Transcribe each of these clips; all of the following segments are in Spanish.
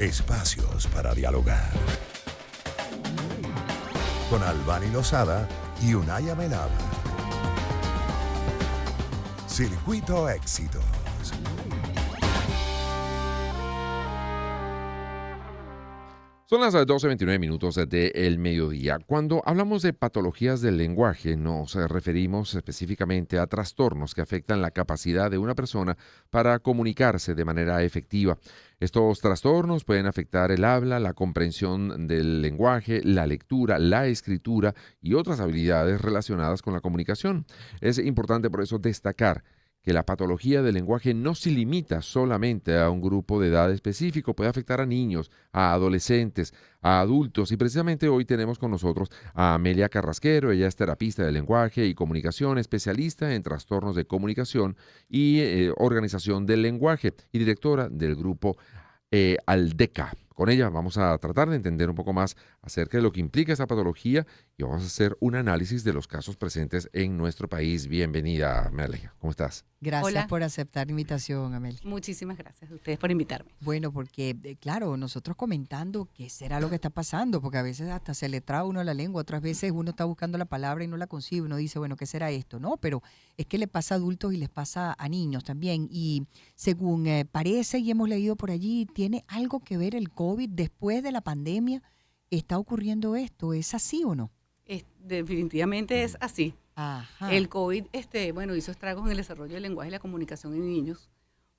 espacios para dialogar. Con Albany Lozada y Unaya Melaba. Circuito Éxitos. Son las 12:29 minutos del mediodía. Cuando hablamos de patologías del lenguaje, nos referimos específicamente a trastornos que afectan la capacidad de una persona para comunicarse de manera efectiva. Estos trastornos pueden afectar el habla, la comprensión del lenguaje, la lectura, la escritura y otras habilidades relacionadas con la comunicación. Es importante por eso destacar que la patología del lenguaje no se limita solamente a un grupo de edad específico, puede afectar a niños, a adolescentes, a adultos, y precisamente hoy tenemos con nosotros a Amelia Carrasquero. Ella es terapista de lenguaje y comunicación, especialista en trastornos de comunicación y organización del lenguaje y directora del grupo Aldeca. Con ella vamos a tratar de entender un poco más acerca de lo que implica esta patología y vamos a hacer un análisis de los casos presentes en nuestro país. Bienvenida, Amelia. ¿Cómo estás? Gracias Hola. por aceptar la invitación, Amelia. Muchísimas gracias a ustedes por invitarme. Bueno, porque, claro, nosotros comentando qué será lo que está pasando, porque a veces hasta se le traba a uno la lengua, otras veces uno está buscando la palabra y no la consigue, uno dice, bueno, ¿qué será esto? No, pero es que le pasa a adultos y les pasa a niños también. Y según parece y hemos leído por allí, ¿tiene algo que ver el COVID después de la pandemia? ¿Está ocurriendo esto? ¿Es así o no? Definitivamente es así. Ajá. El COVID, hizo estragos en el desarrollo del lenguaje y la comunicación en niños,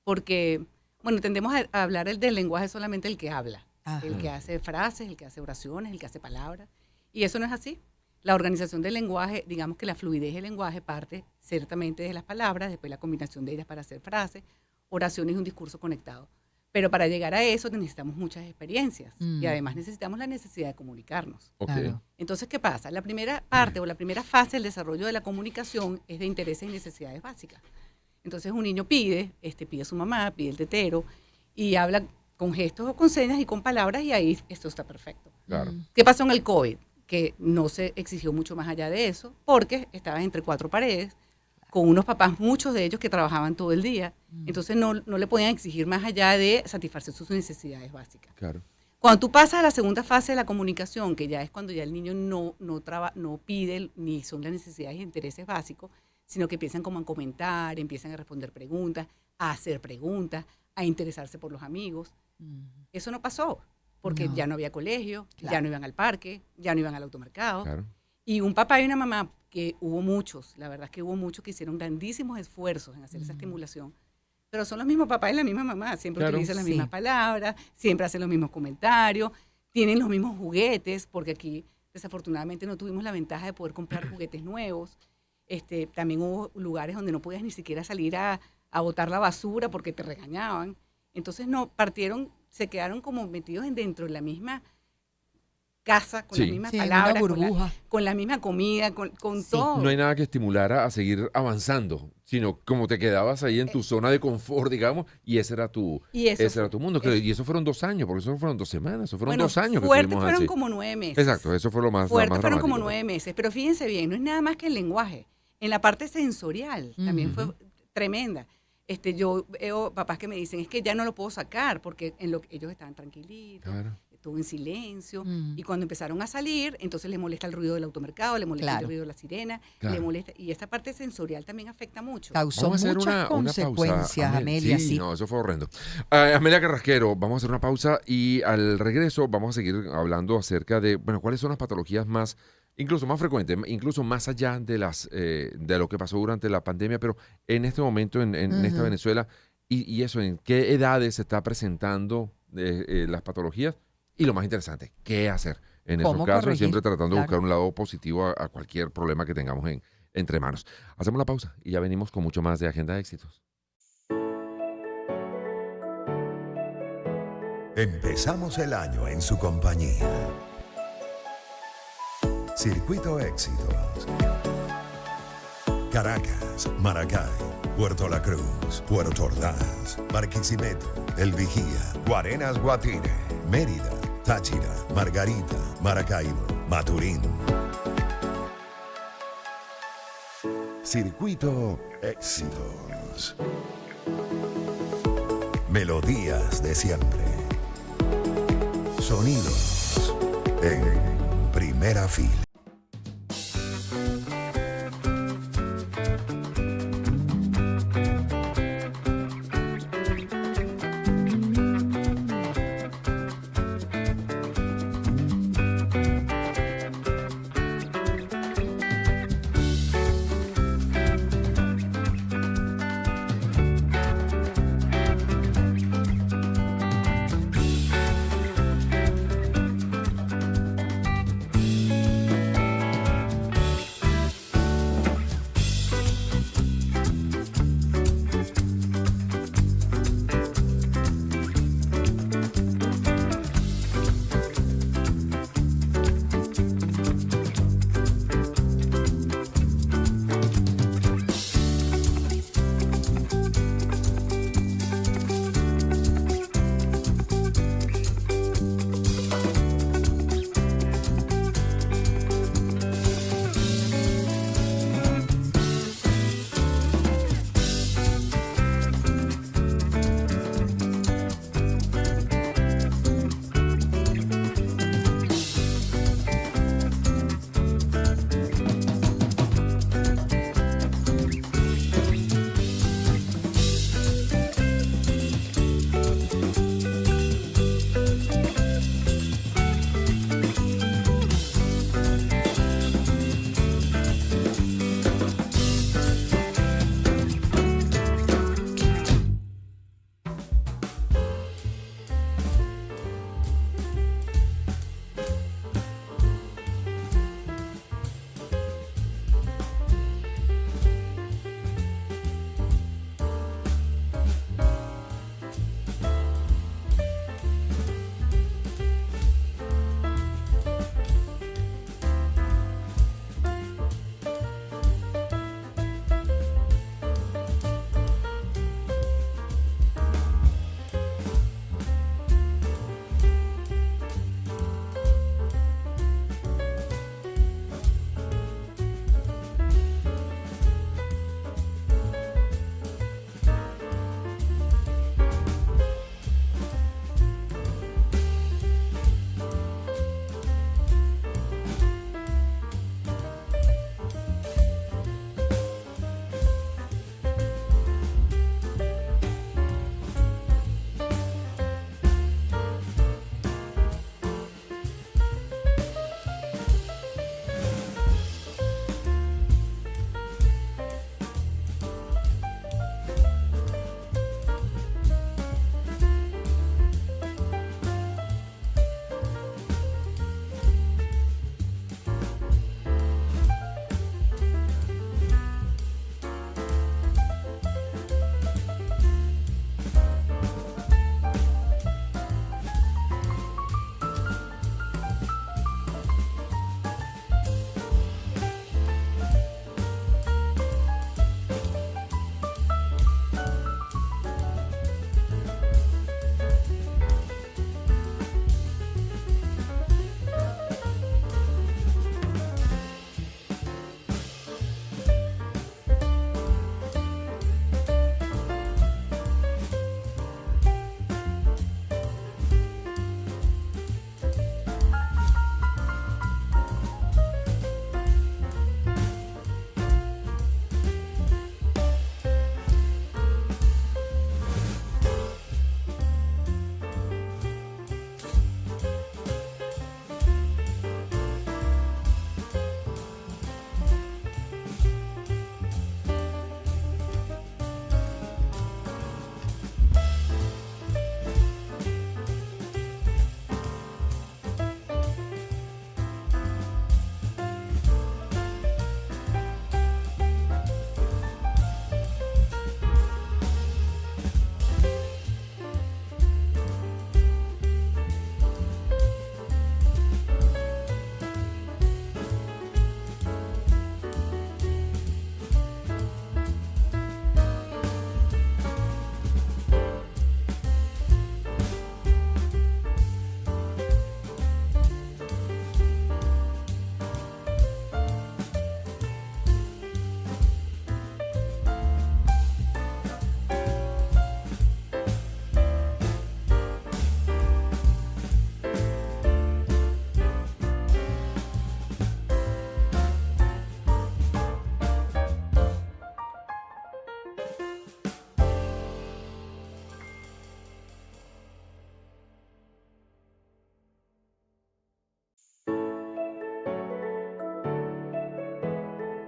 porque, tendemos a hablar del lenguaje solamente el que habla, Ajá. el que hace frases, el que hace oraciones, el que hace palabras, y eso no es así. La organización del lenguaje, digamos que la fluidez del lenguaje parte ciertamente de las palabras, después la combinación de ellas para hacer frases, oraciones y un discurso conectado. Pero para llegar a eso necesitamos muchas experiencias y además necesitamos la necesidad de comunicarnos. Ok. Claro. Entonces, ¿qué pasa? La primera parte o la primera fase del desarrollo de la comunicación es de intereses y necesidades básicas. Entonces, un niño pide a su mamá, pide el tetero y habla con gestos o con señas y con palabras y ahí esto está perfecto. Claro. ¿Qué pasó en el COVID? Que no se exigió mucho más allá de eso porque estabas entre cuatro paredes con unos papás, muchos de ellos que trabajaban todo el día. Entonces, no le podían exigir más allá de satisfacer sus necesidades básicas. Claro. Cuando tú pasas a la segunda fase de la comunicación, que ya es cuando ya el niño no pide ni son las necesidades e intereses básicos, sino que empiezan como a comentar, empiezan a responder preguntas, a hacer preguntas, a interesarse por los amigos. Eso no pasó, porque No. ya no había colegio, Claro. ya no iban al parque, ya no iban al automercado. Claro. Y un papá y una mamá, que hubo muchos, la verdad es que hubo muchos que hicieron grandísimos esfuerzos en hacer esa estimulación, pero son los mismos papás y la misma mamá, siempre Claro. utilizan las Sí. mismas palabras, siempre hacen los mismos comentarios, tienen los mismos juguetes, porque aquí desafortunadamente no tuvimos la ventaja de poder comprar juguetes nuevos. También hubo lugares donde no podías ni siquiera salir a botar la basura porque te regañaban. Entonces se quedaron como metidos dentro de la misma casa, con Sí. las mismas Sí, en una palabras, burbuja. con la misma comida, con Sí. todo. No hay nada que estimulara a seguir avanzando, sino como te quedabas ahí en tu zona de confort, digamos, y ese era tu mundo. Y eso fueron 2 años, porque eso no fueron 2 semanas, eso fueron 2 años que fuertes estuvimos fueron así. como 9 meses. Exacto, eso fue lo más Fuertes más fueron como dramático. 9 meses, pero fíjense bien, no es nada más que el lenguaje. En la parte sensorial también fue tremenda. Yo veo papás que me dicen, es que ya no lo puedo sacar, porque ellos estaban tranquilitos, Claro. todo en silencio, y cuando empezaron a salir, entonces les molesta el ruido del automercado, les molesta Claro. el ruido de la sirena, Claro. les molesta, y esa parte sensorial también afecta mucho. Causó Vamos a hacer muchas una consecuencias, pausa. Amelia, Sí, sí. no, eso fue horrendo. Amelia Carrasquero, vamos a hacer una pausa y al regreso vamos a seguir hablando acerca de, cuáles son las patologías incluso más frecuentes, incluso más allá de lo que pasó durante la pandemia, pero en este momento en esta Venezuela, y eso, en qué edades se está presentando las patologías, y lo más interesante, qué hacer en esos ¿Cómo casos, corregir? siempre tratando de Claro. buscar un lado positivo a cualquier problema que tengamos entre manos. Hacemos la pausa y ya venimos con mucho más de Agenda de Éxitos. Empezamos el año en su compañía. Circuito Éxitos. Caracas, Maracay, Puerto La Cruz, Puerto Ordaz, Barquisimeto, El Vigía, Guarenas, Guatire, Mérida, Táchira, Margarita, Maracaibo, Maturín. Circuito Éxitos. Melodías de siempre. sonidos en primera fila.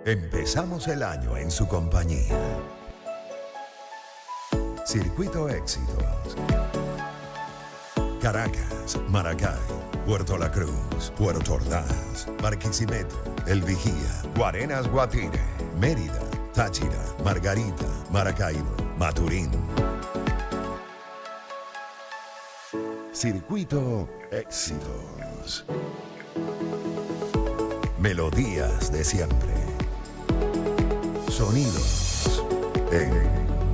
Empezamos el año en su compañía. Circuito Éxitos. Caracas, Maracay, Puerto La Cruz, Puerto Ordaz, Barquisimeto, El Vigía, Guarenas, Guatire, Mérida, Táchira, Margarita, Maracaibo, Maturín. Circuito Éxitos. Melodías de siempre. Sonidos en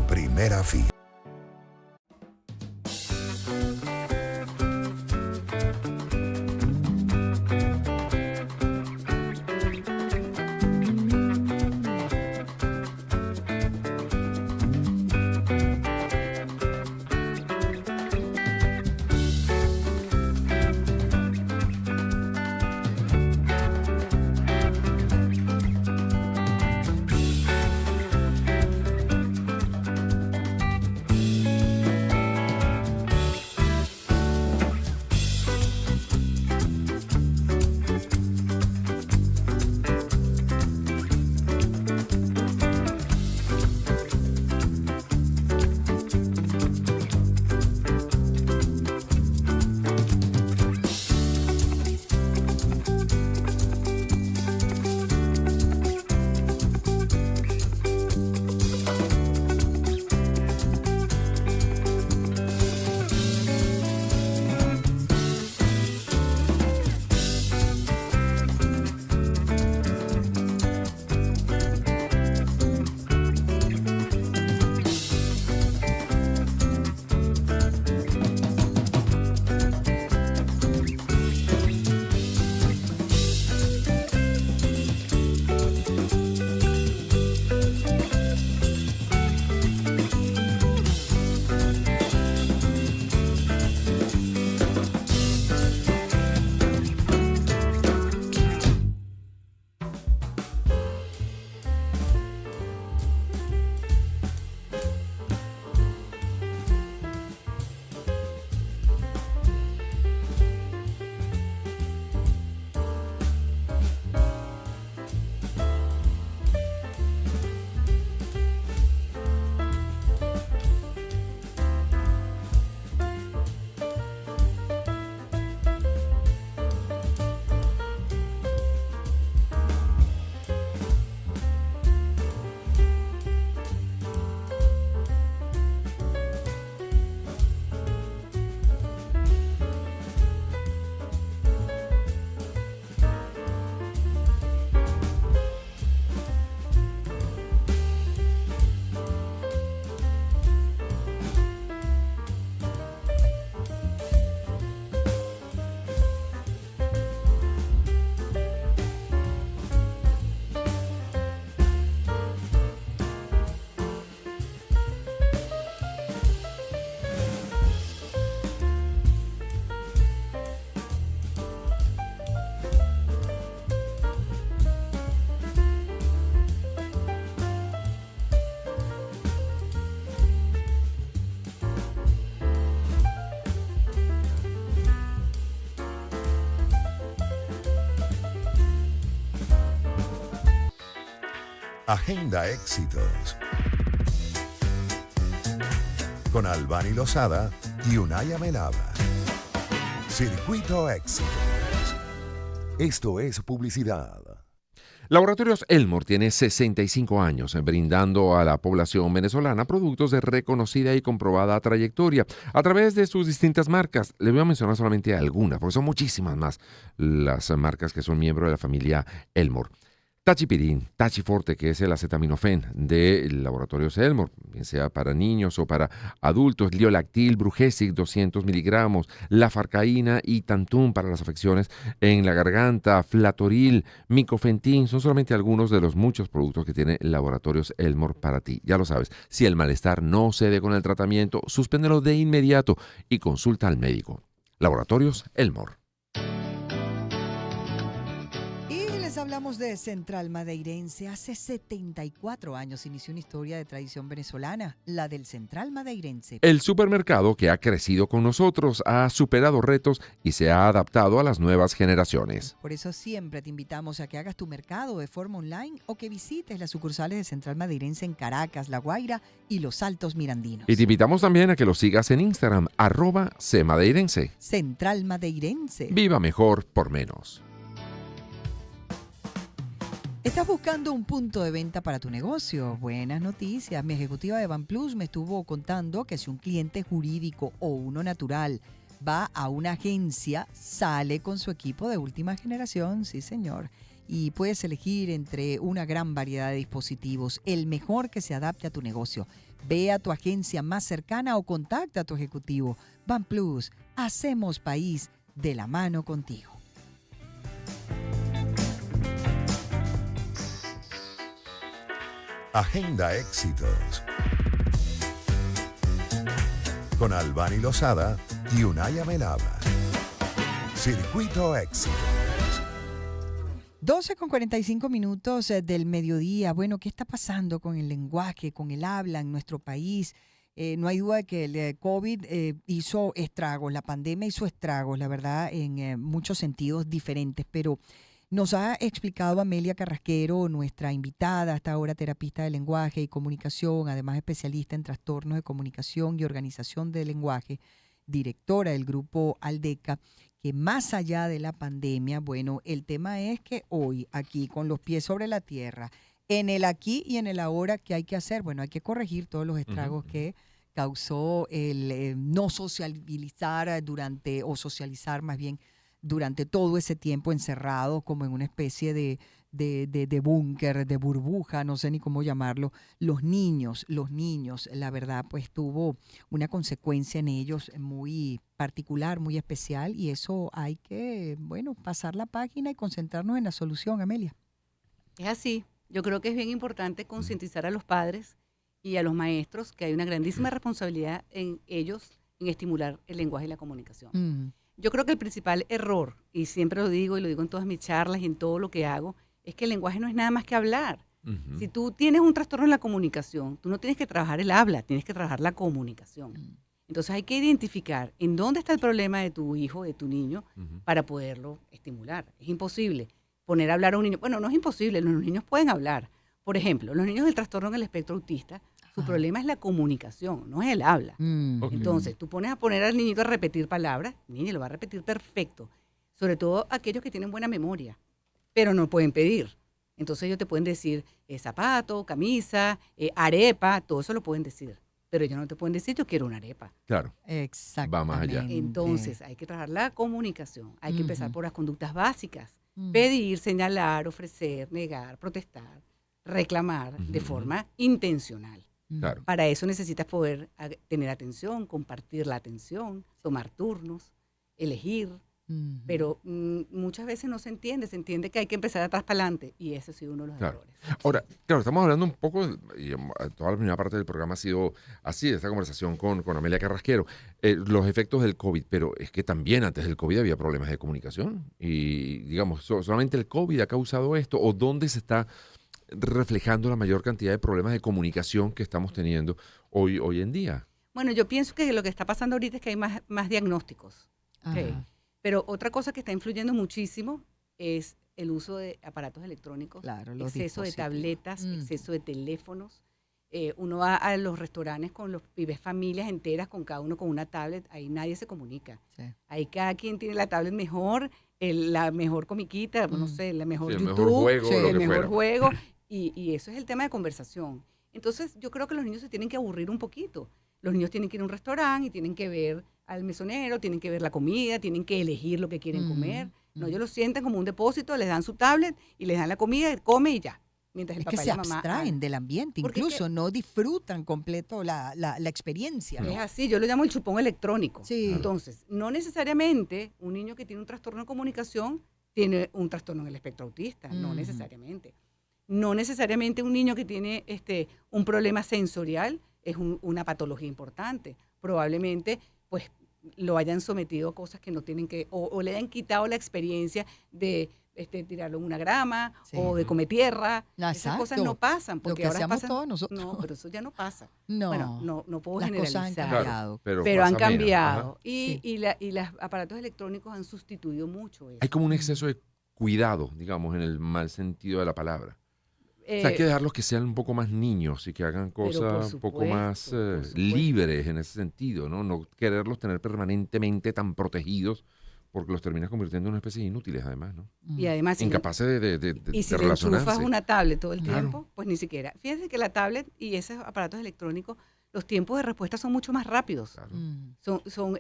primera fila. Agenda Éxitos. Con Albany Lozada y Unaya Melaba. Circuito Éxitos. Esto es publicidad. Laboratorios Elmore tiene 65 años brindando a la población venezolana productos de reconocida y comprobada trayectoria a través de sus distintas marcas. Le voy a mencionar solamente algunas, porque son muchísimas más las marcas que son miembros de la familia Elmore. Tachipirín, Tachiforte, que es el acetaminofén de Laboratorios Elmore, bien sea para niños o para adultos, Liolactil, Brugesic, 200 miligramos, Lafarcaína y Tantum para las afecciones en la garganta, Flatoril, Micofentin, son solamente algunos de los muchos productos que tiene Laboratorios Elmore para ti. Ya lo sabes, si el malestar no cede con el tratamiento, suspéndelo de inmediato y consulta al médico. Laboratorios Elmore. les hablamos de Central Madeirense. Hace 74 años inició una historia de tradición venezolana, la del Central Madeirense. El supermercado que ha crecido con nosotros ha superado retos y se ha adaptado a las nuevas generaciones. Por eso siempre te invitamos a que hagas tu mercado de forma online o que visites las sucursales de Central Madeirense en Caracas, La Guaira y Los Altos Mirandinos. Y te invitamos también a que lo sigas en Instagram, @cmadeirense. Central Madeirense. Viva mejor por menos. ¿Estás buscando un punto de venta para tu negocio? Buenas noticias. Mi ejecutiva de BanPlus me estuvo contando que si un cliente jurídico o uno natural va a una agencia, sale con su equipo de última generación, sí señor. Y puedes elegir entre una gran variedad de dispositivos, el mejor que se adapte a tu negocio. Ve a tu agencia más cercana o contacta a tu ejecutivo. BanPlus, hacemos país de la mano contigo. Agenda Éxitos con Albany Lozada y Unay Amelaba. Circuito Éxitos. 12:45 del mediodía. Bueno, ¿qué está pasando con el lenguaje, con el habla en nuestro país? No hay duda de que el COVID hizo estragos, la pandemia hizo estragos, la verdad, en muchos sentidos diferentes, pero nos ha explicado Amelia Carrasquero, nuestra invitada, hasta ahora terapista de lenguaje y comunicación, además especialista en trastornos de comunicación y organización del lenguaje, directora del grupo Aldeca, que más allá de la pandemia, bueno, el tema es que hoy, aquí, con los pies sobre la tierra, en el aquí y en el ahora, ¿qué hay que hacer? Bueno, hay que corregir todos los estragos que causó el no socializar durante, o socializar más bien, durante todo ese tiempo encerrado como en una especie de búnker, de burbuja, no sé ni cómo llamarlo. Los niños, la verdad, pues tuvo una consecuencia en ellos muy particular, muy especial, y eso hay que, bueno, pasar la página y concentrarnos en la solución, Amelia. Es así. Yo creo que es bien importante concientizar a los padres y a los maestros que hay una grandísima responsabilidad en ellos en estimular el lenguaje y la comunicación. Yo creo que el principal error, y siempre lo digo y lo digo en todas mis charlas y en todo lo que hago, es que el lenguaje no es nada más que hablar. Si tú tienes un trastorno en la comunicación, tú no tienes que trabajar el habla, tienes que trabajar la comunicación. Entonces hay que identificar en dónde está el problema de tu hijo, de tu niño, para poderlo estimular. Es imposible poner a hablar a un niño. Bueno, no es imposible, los niños pueden hablar. Por ejemplo, los niños del trastorno en el espectro autista, su problema es la comunicación, no es el habla. Okay. Entonces, tú pones al niñito a repetir palabras, el niño lo va a repetir perfecto. Sobre todo aquellos que tienen buena memoria, pero no pueden pedir. Entonces ellos te pueden decir zapato, camisa, arepa, todo eso lo pueden decir. Pero ellos no te pueden decir yo quiero una arepa. Claro. Exactamente. Va más allá. Entonces hay que trabajar la comunicación, hay que empezar por las conductas básicas. Pedir, señalar, ofrecer, negar, protestar, reclamar de forma intencional. Claro. Para eso necesitas poder tener atención, compartir la atención, tomar turnos, elegir. Pero muchas veces no se entiende que hay que empezar atrás para adelante, y ese ha sido uno de los errores. Ahora, claro, estamos hablando un poco, y toda la primera parte del programa ha sido así, de esta conversación con Amelia Carrasquero, los efectos del COVID, pero es que también antes del COVID había problemas de comunicación, y digamos, solamente el COVID ha causado esto, o dónde se está reflejando la mayor cantidad de problemas de comunicación que estamos teniendo hoy en día. Bueno, yo pienso que lo que está pasando ahorita es que hay más diagnósticos. Okay. Pero otra cosa que está influyendo muchísimo es el uso de aparatos electrónicos, exceso de tabletas, exceso de teléfonos. Uno va a los restaurantes y ves familias enteras con cada uno con una tablet, ahí nadie se comunica. Sí. Ahí cada quien tiene la tablet mejor, la mejor comiquita, no sé, la mejor YouTube, mejor juego, el mejor juego, y eso es el tema de conversación. Entonces yo creo que los niños se tienen que aburrir un poquito. Los niños tienen que ir a un restaurante y tienen que ver al mesonero, tienen que ver la comida, tienen que elegir lo que quieren comer. No, ellos lo sienten como un depósito, les dan su tablet y les dan la comida, come y ya. Mientras el es papá que y se la mamá abstraen del ambiente, incluso no disfrutan completo la experiencia. Es así, yo lo llamo el chupón electrónico. Sí. Entonces, no necesariamente un niño que tiene un trastorno de comunicación tiene un trastorno en el espectro autista, no necesariamente. No necesariamente un niño que tiene un problema sensorial es una patología importante. Probablemente, pues, lo hayan sometido a cosas que no tienen que, o le hayan quitado la experiencia de tirarlo en una grama Sí. o de comer tierra. Esas Exacto. cosas no pasan. Lo Porque que ahora hacíamos pasan, todos nosotros. no, pero eso ya no pasa. No, Bueno, no puedo las cosas han generalizar. cambiado. pero Pero han pasa menos. cambiado. Ajá. Y los aparatos electrónicos han sustituido mucho eso. Hay como un exceso de cuidado, digamos, en el mal sentido de la palabra. O sea, hay Eh, que dejarlos que sean un poco más niños y que hagan Pero por cosas un poco más supuesto, por supuesto. libres en ese sentido, ¿no? No quererlos tener permanentemente tan protegidos porque los terminas convirtiendo en una especie de inútiles, además, ¿no? y además, si le- Incapaces de y si le relacionarse. enchufas una tablet todo el Claro. tiempo, pues ni siquiera. Fíjense que la tablet y esos aparatos electrónicos, los tiempos de respuesta son mucho más rápidos. Claro. Son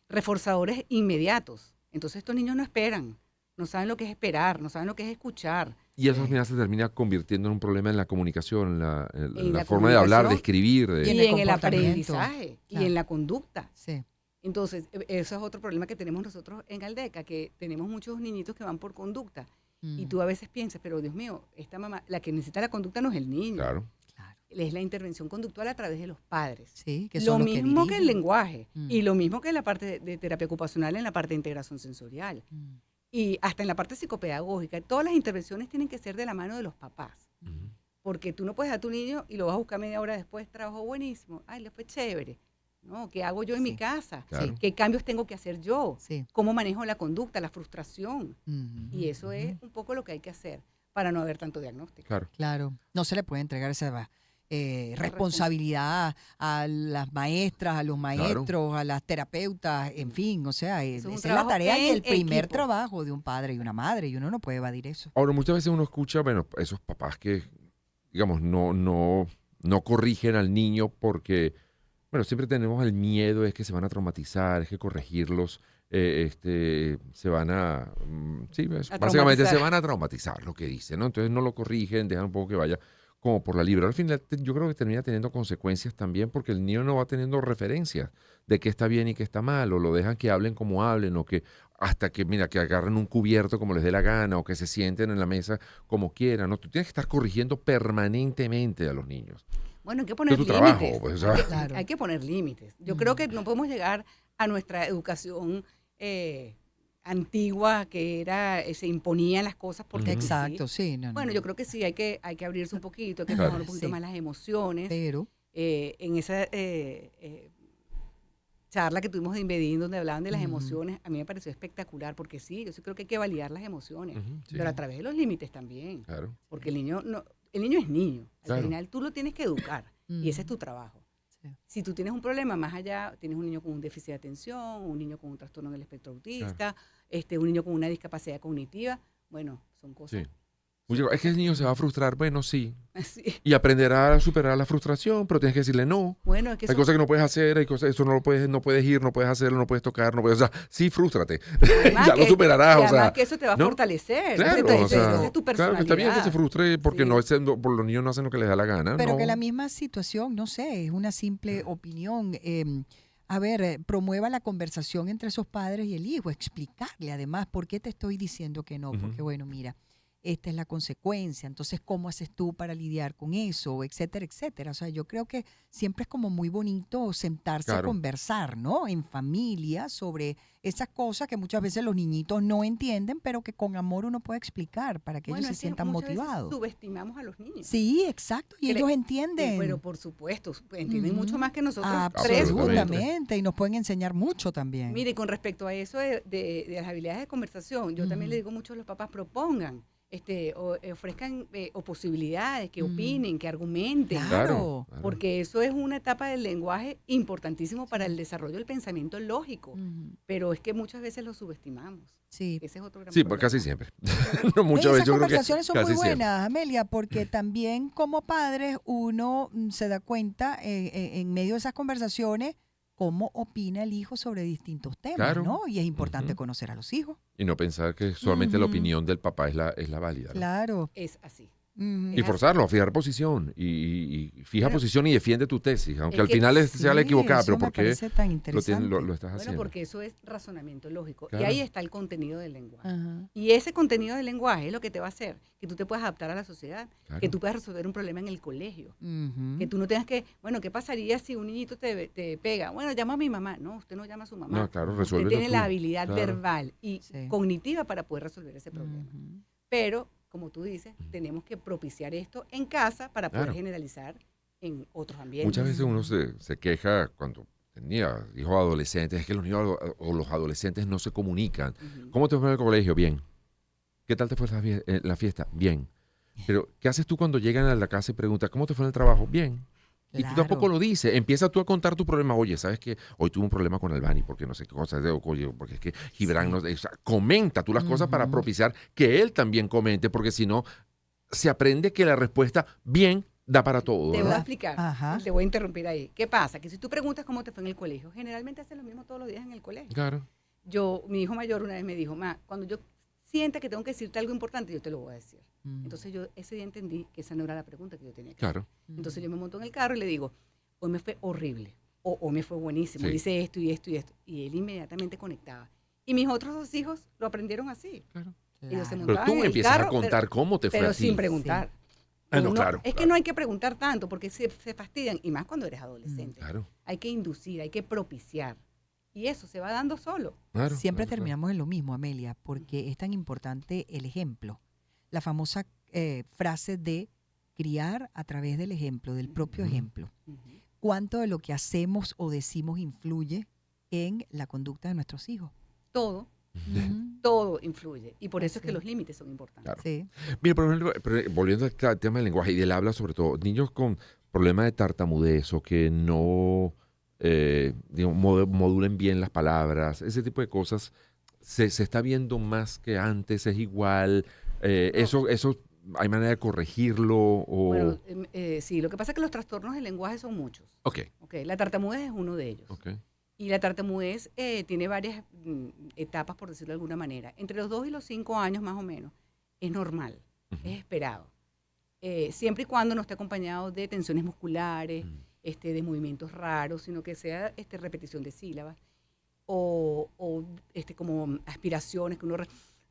reforzadores inmediatos. Entonces estos niños no esperan, no saben lo que es esperar, no saben lo que es escuchar. Y eso al final se termina convirtiendo en un problema en la comunicación, en la la forma de hablar, de comunicación escribir. Y Y en en el el comportamiento. aprendizaje, y Claro. en la conducta. Sí. Entonces, eso es otro problema que tenemos nosotros en Aldeca, que tenemos muchos niñitos que van por conducta. Y tú a veces piensas, pero Dios mío, esta mamá, la que necesita la conducta no es el niño, Claro. Claro. es la intervención conductual a través de los padres. Sí, que Lo son los mismo que el dirigen. lenguaje, Mm. y lo mismo que en la parte de terapia ocupacional, en la parte de integración sensorial, y hasta en la parte psicopedagógica. Todas las intervenciones tienen que ser de la mano de los papás, Ujú. porque tú no puedes a tu niño y lo vas a buscar media hora después, trabajó buenísimo, ay, le fue chévere. ¿No? ¿Qué hago yo en mi Sí. casa? Claro. ¿Qué cambios tengo que hacer yo? Sí. ¿Cómo manejo la conducta, la frustración? Ujú. Y eso es un poco lo que hay que hacer para no haber tanto diagnóstico. Claro. Claro, no se le puede entregar esa responsabilidad a las maestras, a los maestros, a las terapeutas, en fin, o sea, Eso es un esa es la trabajo tarea y en el primer equipo. trabajo de un padre y una madre, y uno no puede evadir eso. Ahora, muchas veces uno escucha, bueno, esos papás que, digamos, no corrigen al niño porque, bueno, siempre tenemos el miedo, es que se van a traumatizar, es que corregirlos, se van a, sí, básicamente se traumatizar. van a traumatizar, lo que dicen, ¿no? Entonces no lo corrigen, dejan un poco que vaya como por la libre. Al final, yo creo que termina teniendo consecuencias también porque el niño no va teniendo referencias de qué está bien y qué está mal, o lo dejan que hablen como hablen, o que hasta que, mira, que agarren un cubierto como les dé la gana, o que se sienten en la mesa como quieran, ¿no? Tú tienes que estar corrigiendo permanentemente a los niños. Bueno, hay que Es poner tu límites. trabajo, pues, o sea. Claro. Hay que poner límites. Yo creo que no podemos llegar a nuestra educación antigua, que era, se imponían las cosas porque Ujú. sí. Exacto, sí. No, Bueno, no. yo creo que sí, hay que abrirse un poquito, hay que Claro. trabajar un poquito Sí. más las emociones. Pero, En esa charla que tuvimos de Inbedín, donde hablaban de las Ujú. emociones, a mí me pareció espectacular, porque sí, yo sí creo que hay que validar las emociones, Ujú, sí, pero a través de los límites también, claro. porque el niño es niño, al Claro. final tú lo tienes que educar, y ese es Ujú. tu trabajo. Sí. Si tú tienes un problema más allá, tienes un niño con un déficit de atención, un niño con un trastorno en el espectro autista, un niño con una discapacidad cognitiva, bueno, son cosas. Sí. Es que el niño se va a frustrar, bueno, sí. así. Y aprenderá a superar la frustración, pero tienes que decirle no. Bueno, es que Hay son- cosas que no puedes hacer, hay cosas, eso no puedes ir, no puedes hacerlo, no puedes tocar, no puedes, o sea, sí, frústrate. además Ya lo que- superarás, y o sea, además que eso te va a ¿no? fortalecer, Claro, esa o sea, es tu claro, personalidad. está bien que se frustre porque Sí. por los niños no hacen lo que les da la gana. pero no. que la misma situación, no sé, es una simple opinión. A ver, promueva la conversación entre esos padres y el hijo, explicarle además por qué te estoy diciendo que no, porque Ujú. bueno, mira, esta es la consecuencia, entonces, ¿cómo haces tú para lidiar con eso? Etcétera, etcétera. O sea, yo creo que siempre es como muy bonito sentarse a Claro. conversar, ¿no? En familia sobre esas cosas que muchas veces los niñitos no entienden, pero que con amor uno puede explicar para que Bueno, ellos se es que sientan muchas veces motivados. subestimamos a los niños. Sí, exacto, y Cre- ellos entienden. Pero por supuesto, entienden Ujú. mucho más que nosotros. Absolutamente. Absolutamente, y nos pueden enseñar mucho también. Mire, con respecto a eso de las habilidades de conversación, yo también Ujú. le digo mucho a los papás, propongan, ofrezcan o posibilidades, que Ujú. opinen, que argumenten. Claro. Claro. Porque eso es una etapa del lenguaje importantísimo para el desarrollo del pensamiento lógico. Ujú. Pero es que muchas veces lo subestimamos. Sí. Ese es otro gran Sí, pues problema. casi siempre. No, muchas Esas veces yo creo que conversaciones son casi muy siempre. buenas, Amelia, porque también como padres uno se da cuenta en medio de esas conversaciones cómo opina el hijo sobre distintos temas, Claro. ¿no? Y es importante Ujú. conocer a los hijos. Y no pensar que solamente la Ujú. opinión del papá es la válida. ¿no? Claro. Es así. Ujú. Y forzarlo a fijar posición. Y fija Bueno, posición y defiende tu tesis. Aunque es al que final sea la Sí, equivocada, eso pero me ¿por qué parece tan lo interesante. estás Bueno, haciendo? porque eso es razonamiento lógico. Claro. Y ahí está el contenido del lenguaje. Ajá. Y ese contenido del lenguaje es lo que te va a hacer que tú te puedas adaptar a la sociedad, Claro. que tú puedas resolver un problema en el colegio, Ujú. que tú no tengas que, bueno, ¿qué pasaría si un niñito te pega? Bueno, llama a mi mamá. No, usted no llama a su mamá. No, claro, Usted resuélvelo tiene tú. la habilidad Claro. verbal y Sí. cognitiva para poder resolver ese problema. Ujú. Pero, como tú dices, tenemos que propiciar esto en casa para poder Claro. generalizar en otros ambientes. Muchas veces uno se queja cuando tenía hijos adolescentes, es que los niños o los adolescentes no se comunican. Ujú. ¿Cómo te fue en el colegio? Bien. ¿Qué tal te fue la fiesta? Bien. Pero, ¿qué haces tú cuando llegan a la casa y preguntas, ¿cómo te fue en el trabajo? Bien. Y tú tampoco Claro. lo dices. Empieza tú a contar tu problema. Oye, ¿sabes qué? Hoy tuve un problema con Albani porque no sé qué cosa. Oye, porque es que Gibran Sí. no... O sea, comenta tú las cosas para Ujú. propiciar que él también comente, porque si no, se aprende que la respuesta bien da para todo, Te voy a ¿verdad? explicar, Ajá. te voy a interrumpir ahí. ¿Qué pasa? Que si tú preguntas cómo te fue en el colegio, generalmente haces lo mismo todos los días en el colegio. Claro. Mi hijo mayor una vez me dijo, ma, cuando yo sienta que tengo que decirte algo importante, yo te lo voy a decir. Entonces yo ese día entendí que esa no era la pregunta que yo tenía que hacer. Claro. Entonces yo me monto en el carro y le digo, hoy me fue horrible, o hoy me fue buenísimo, Sí. hice esto y esto y esto. Y él inmediatamente conectaba. Y mis otros dos hijos lo aprendieron así. Claro. Ellos se Claro. Pero montaban tú en el empiezas carro, a contar cómo te fue pero a ti. sin preguntar. Ah, no, Uno- claro. es que claro. no hay que preguntar tanto porque se fastidian, y más cuando eres adolescente. Claro. Hay que inducir, hay que propiciar. Y eso se va dando solo. Claro, Siempre claro, claro. terminamos en lo mismo, Amelia, porque es tan importante el ejemplo. La famosa frase de criar a través del ejemplo, del propio Ujú. ejemplo. Ujú. ¿Cuánto de lo que hacemos o decimos influye en la conducta de nuestros hijos? Todo, Ujú. todo influye. Y por eso es Así que es. los límites son importantes. Claro. Sí. Mira, por ejemplo, volviendo al tema del lenguaje y del habla, sobre todo, niños con problemas de tartamudez o que no digamos, modulen bien las palabras, ese tipo de cosas, se está viendo más que antes, es igual. Eso hay manera de corregirlo o... Bueno, sí, lo que pasa es que los trastornos del lenguaje son muchos. Ok, ¿Ok? La tartamudez es uno de ellos. ok. Y la tartamudez tiene varias etapas, por decirlo de alguna manera. Entre los 2 y los 5 años más o menos es normal, Ujú. es esperado. Siempre y cuando no esté acompañado de tensiones musculares, Mm. de movimientos raros, sino que sea repetición de sílabas o como aspiraciones que uno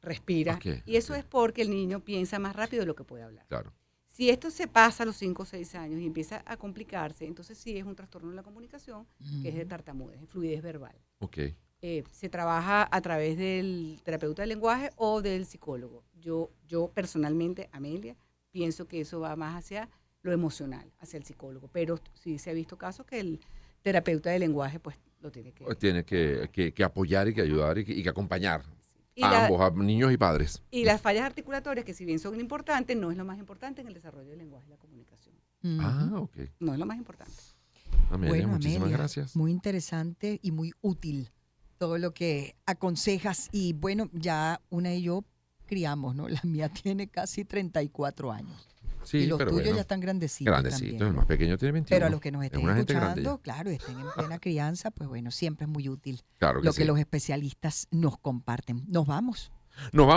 respira. Ok, Y eso ok. es porque el niño piensa más rápido de lo que puede hablar. Claro. Si esto se pasa a los 5 o 6 años y empieza a complicarse, entonces sí es un trastorno de la comunicación, que es de tartamudez, fluidez verbal. Ok. Se trabaja a través del terapeuta del lenguaje o del psicólogo. Yo personalmente, Amelia, pienso que eso va más hacia lo emocional, hacia el psicólogo, pero sí se ha visto casos que el terapeuta del lenguaje pues lo tiene que... Tiene que apoyar y que ayudar y que acompañar Y, a la- ambos, a niños y padres. y las fallas articulatorias, que si bien son importantes, no es lo más importante en el desarrollo del lenguaje y la comunicación. Ujú. Ah, ok. No es lo más importante. Amelia, Bueno, muchísimas Amelia, gracias. muy interesante y muy útil todo lo que aconsejas. Y bueno, ya una y yo criamos, ¿no? La mía tiene casi 34 años. Sí, y los pero tuyos bueno, ya están grandecitos grandecitos. también. El ¿no? más pequeño tiene 21. Pero a los que nos Es estén una gente grande escuchando, ya. claro, estén en plena crianza, pues bueno, siempre es muy útil Claro que lo que sí. los especialistas nos comparten. Nos vamos. Nos vamos.